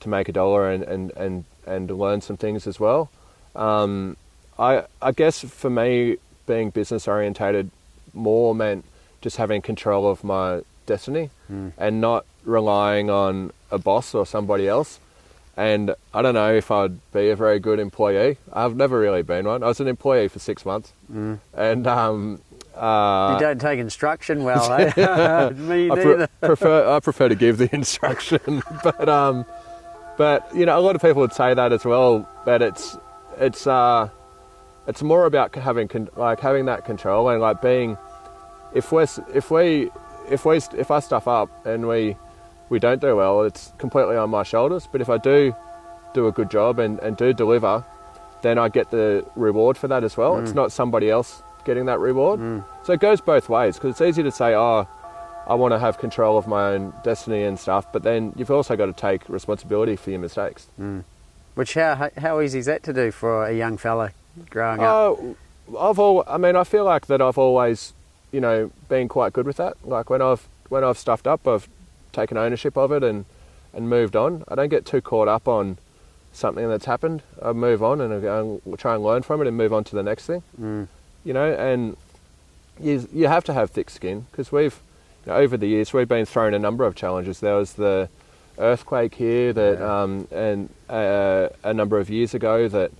make $1 and learn some things as well. I guess for me, being business orientated more meant just having control of my destiny and not relying on a boss or somebody else. And I don't know if I'd be a very good employee. I've never really been one. I was an employee for 6 months. And you don't take instruction well, eh? Me neither. I prefer to give the instruction. But you know, a lot of people would say that as well. But it's more about having that control, and like being, if I stuff up and we don't do well, it's completely on my shoulders. But if I do a good job and do deliver, then I get the reward for that as well. It's not somebody else getting that reward. So it goes both ways, because it's easy to say, oh, I want to have control of my own destiny and stuff, but then you've also got to take responsibility for your mistakes. Which, how easy is that to do for a young fella growing up? I feel like that I've always, you know, been quite good with that. Like, when I've stuffed up, I've taken ownership of it and moved on. I don't get too caught up on something that's happened. I move on and I go and try and learn from it and move on to the next thing. You know, and you have to have thick skin, because we've, you know, over the years we've been thrown a number of challenges. There was the earthquake here that and a number of years ago that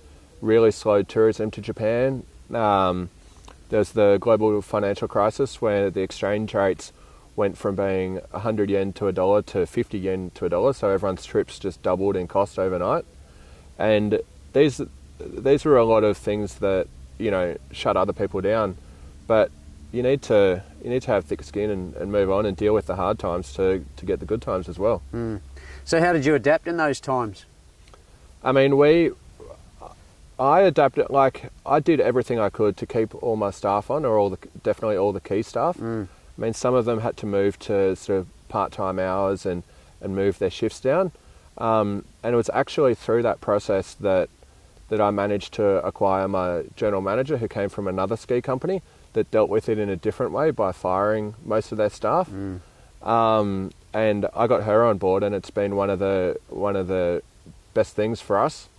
really slowed tourism to Japan. There's the global financial crisis, where the exchange rates went from being 100 yen to $1 to 50 yen to $1, so everyone's trips just doubled in cost overnight. And these were a lot of things that, you know, shut other people down. But you need to have thick skin and move on and deal with the hard times to get the good times as well. So how did you adapt in those times? I mean, I adapted. Like, I did everything I could to keep all my staff on, or definitely all the key staff. I mean, some of them had to move to sort of part-time hours and move their shifts down. And it was actually through that process that I managed to acquire my general manager, who came from another ski company that dealt with it in a different way by firing most of their staff. And I got her on board, and it's been one of the best things for us.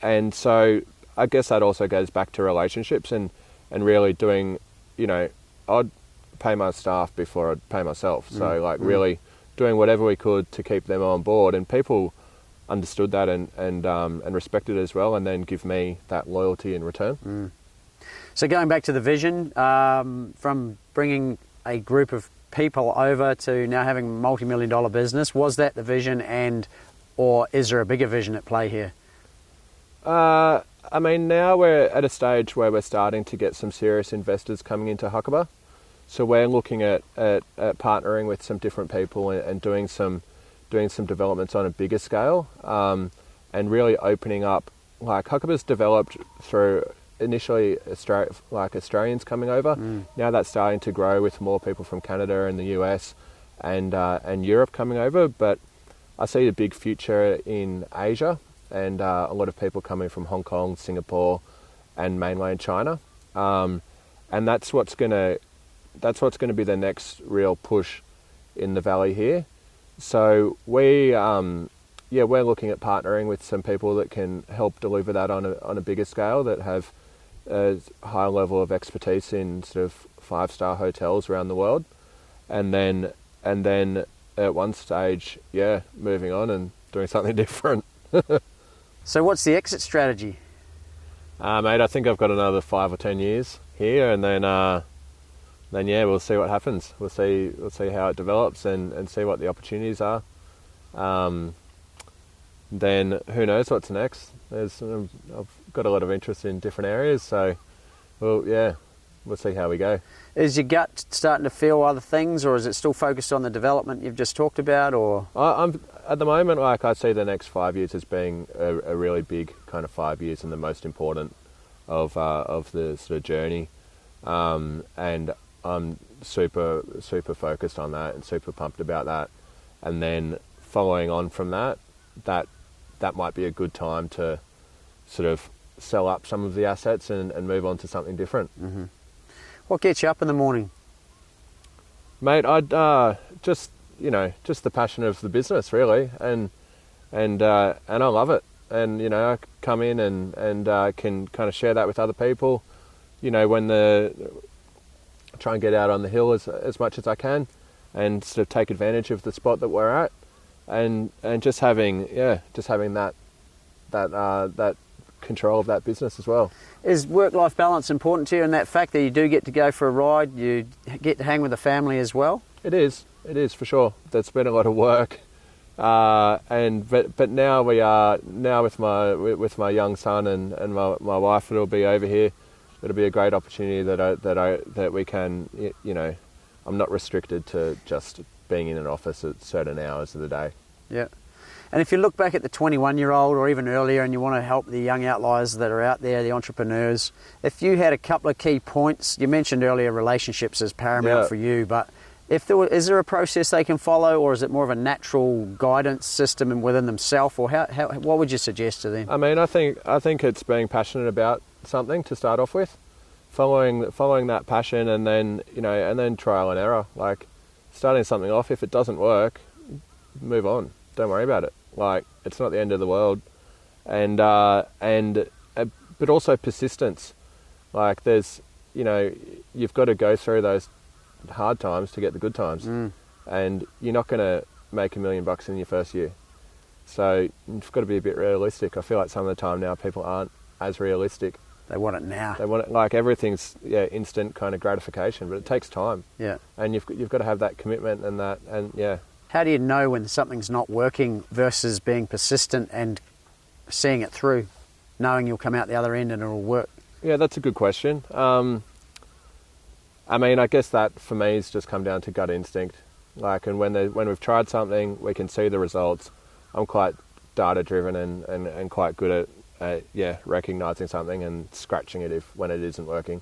And so I guess that also goes back to relationships and really doing, you know, I'd pay my staff before I'd pay myself. So really doing whatever we could to keep them on board, and people understood that and respected it as well, and then give me that loyalty in return. So going back to the vision, from bringing a group of people over to now having a multi-million-dollar business, was that the vision, or is there a bigger vision at play here? I mean, now we're at a stage where we're starting to get some serious investors coming into Huckabee. So we're looking at partnering with some different people and doing some developments on a bigger scale, and really opening up. Like, Huckabee's developed through initially Australians coming over. Now that's starting to grow with more people from Canada and the US and Europe coming over. But I see a big future in Asia, and a lot of people coming from Hong Kong, Singapore, and mainland China. And that's what's going to what's going to be the next real push in the valley here. So we're looking at partnering with some people that can help deliver that on a bigger scale, that have a high level of expertise in sort of 5-star hotels around the world, and then at one stage, moving on and doing something different. So what's the exit strategy? Mate, I think I've got another 5 or 10 years here, and then we'll see what happens. We'll see how it develops and see what the opportunities are. Then who knows what's next? I've got a lot of interest in different areas, so we'll see how we go. Is your gut starting to feel other things, or is it still focused on the development you've just talked about? Or I'm at the moment, I see the next 5 years as being a really big kind of 5 years, and the most important of the sort of journey. And I'm super focused on that and super pumped about that. And then following on from that might be a good time to sort of sell up some of the assets and move on to something different. Mm-hmm. What gets you up in the morning? Mate, I'd just the passion of the business, really, and I love it. And I come in and can kind of share that with other people. When try and get out on the hill as much as I can, and sort of take advantage of the spot that we're at, and just having that control of that business as well. Is work-life balance important to you, in that fact that you do get to go for a ride, you get to hang with the family as well? It is for sure. There's been a lot of work, but now with my young son and my wife that'll be over here, it'll be a great opportunity that we can, I'm not restricted to just being in an office at certain hours of the day. Yeah. And if you look back at the 21-year-old or even earlier, and you want to help the young outliers that are out there, the entrepreneurs, if you had a couple of key points, you mentioned earlier relationships as paramount for you, but is there a process they can follow, or is it more of a natural guidance system within themselves, or what would you suggest to them? I mean, I think it's being passionate about something to start off with, following that passion, and then trial and error. Like starting something off, if it doesn't work, move on. Don't worry about it. Like, it's not the end of the world. And but also persistence. Like there's, you've got to go through those hard times to get the good times. And you're not going to make $1 million in your first year. So you've got to be a bit realistic. I feel like some of the time now people aren't as realistic. They want it now. They want it, like everything's instant kind of gratification, but it takes time. Yeah. And you've got to have that commitment and that, and yeah. How do you know when something's not working versus being persistent and seeing it through, knowing you'll come out the other end and it'll work? Yeah, that's a good question. I mean, I guess that for me has just come down to gut instinct. Like, and when we've tried something, we can see the results. I'm quite data driven and quite good at recognizing something and scratching it when it isn't working.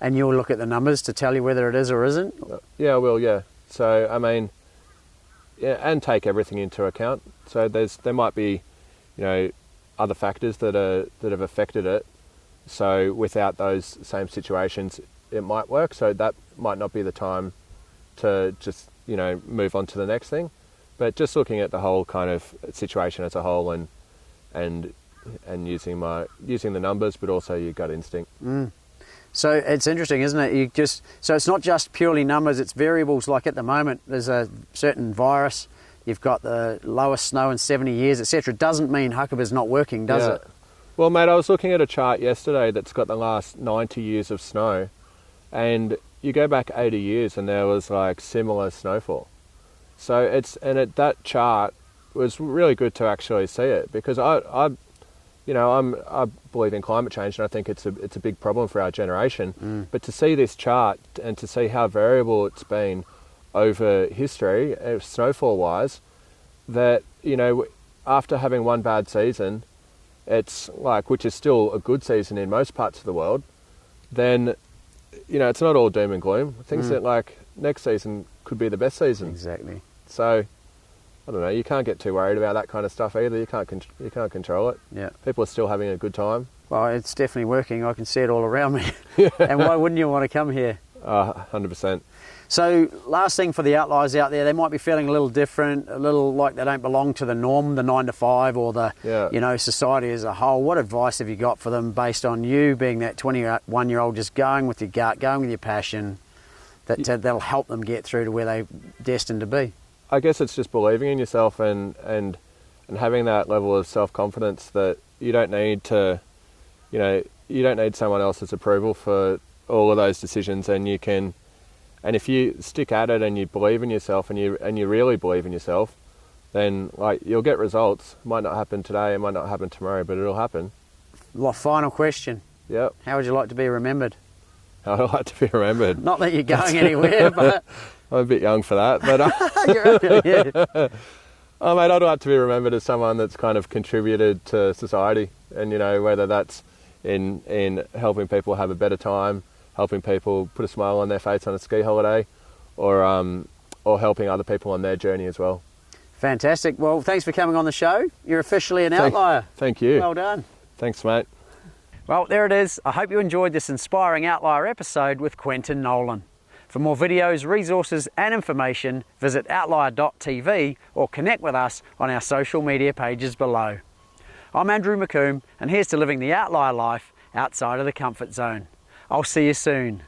And you'll look at the numbers to tell you whether it is or isn't? Yeah, I will, yeah. So, I mean, yeah, and take everything into account. So there might be, other factors that have affected it. So without those same situations, it might work. So that might not be the time to just, move on to the next thing. But just looking at the whole kind of situation as a whole and using the numbers, but also your gut instinct. So it's interesting, isn't it? So it's not just purely numbers, it's variables. Like at the moment, there's a certain virus, you've got the lowest snow in 70 years, etc. Doesn't mean Huckabee's not working, does it? Well, mate, I was looking at a chart yesterday that's got the last 90 years of snow, and you go back 80 years and there was like similar snowfall. So that chart was really good to actually see it, because I believe in climate change, and I think it's a big problem for our generation. But to see this chart and to see how variable it's been over history, snowfall-wise, that after having one bad season, it's like, which is still a good season in most parts of the world, then it's not all doom and gloom. Things that like next season could be the best season. Exactly. So I don't know, you can't get too worried about that kind of stuff either. You can't control it. Yeah. People are still having a good time. Well, it's definitely working. I can see it all around me. And why wouldn't you want to come here? 100%. So last thing for the outliers out there, they might be feeling a little different, a little like they don't belong to the norm, the 9 to 5 or the, you know, society as a whole. What advice have you got for them based on you being that 21-year-old just going with your gut, going with your passion, that'll help them get through to where they're destined to be? I guess it's just believing in yourself and having that level of self-confidence that you don't need to, you know, you don't need someone else's approval for all of those decisions, and you can, and if you stick at it and you believe in yourself and you really believe in yourself, then like you'll get results. It might not happen today, it might not happen tomorrow, but it'll happen. Well, final question. Yep. How would you like to be remembered? How would I like to be remembered? Not that you're going anywhere, but I'm a bit young for that. But oh, mate, I'd like to be remembered as someone that's kind of contributed to society, and you know, whether that's in helping people have a better time, helping people put a smile on their face on a ski holiday, or helping other people on their journey as well. Fantastic. Well, thanks for coming on the show. You're officially an outlier. Thank you. Well done. Thanks, mate. Well, there it is. I hope you enjoyed this inspiring outlier episode with Quentin Nolan. For more videos, resources and information, visit outlier.tv or connect with us on our social media pages below. I'm Andrew McComb, and here's to living the outlier life outside of the comfort zone. I'll see you soon.